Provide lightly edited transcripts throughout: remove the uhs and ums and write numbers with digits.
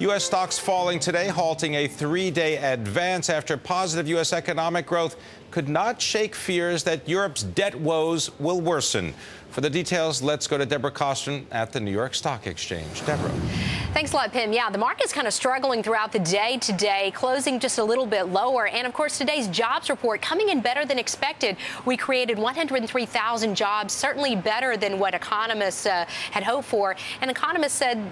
U.S. stocks falling today, halting a three-day advance after positive U.S. economic growth could not shake fears that Europe's debt woes will worsen. For the details, let's go to Deborah Kostroun at the New York Stock Exchange. Deborah. Thanks a lot, Pimm. Yeah, the market's kind of struggling throughout the day today, closing just a little bit lower. And, of course, today's jobs report coming in better than expected. We created 103,000 jobs, certainly better than what economists had hoped for. And economists said,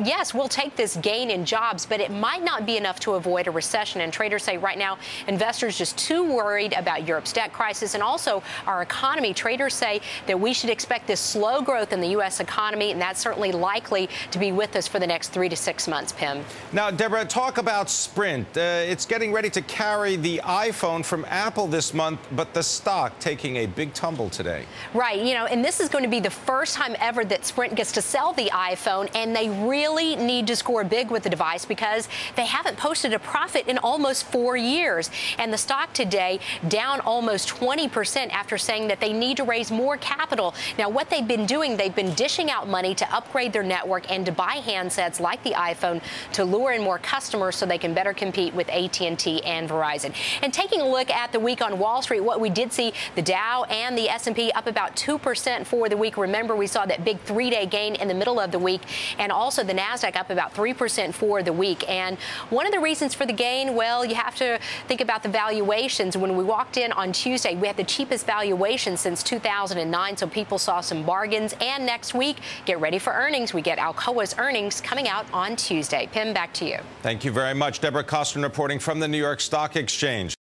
yes, we'll take this gain in jobs, but it might not be enough to avoid a recession. And traders say right now investors just too worried about Europe's debt crisis and also our economy. Traders say that we should expect this slow growth in the U.S. economy, and that's certainly likely to be with us for the next 3 to 6 months, Pimm. Now, Deborah, talk about Sprint. It's getting ready to carry the iPhone from Apple this month, but the stock taking a big tumble today. Right, and this is going to be the first time ever that Sprint gets to sell the iPhone, and they really need to score big with the device because they haven't posted a profit in almost 4 years. And the stock today down almost 20% after saying that they need to raise more capital. Now, what they've been doing, they've been dishing out money to upgrade their network and to buy handsets like the iPhone to lure in more customers so they can better compete with AT&T and Verizon. And taking a look at the week on Wall Street, what we did see, the Dow and the S&P up about 2% for the week. Remember, we saw that big three-day gain in the middle of the week, and also the Nasdaq up about 3% for the week. And one of the reasons for the gain, well, you have to think about the valuations. When we walked in on Tuesday, we had the cheapest valuation since 2009, so people saw some bargains. And next week, get ready for earnings. We get Alcoa's earnings coming out on Tuesday. Pimm, back to you. Thank you very much. Deborah Kostroun reporting from the New York Stock Exchange.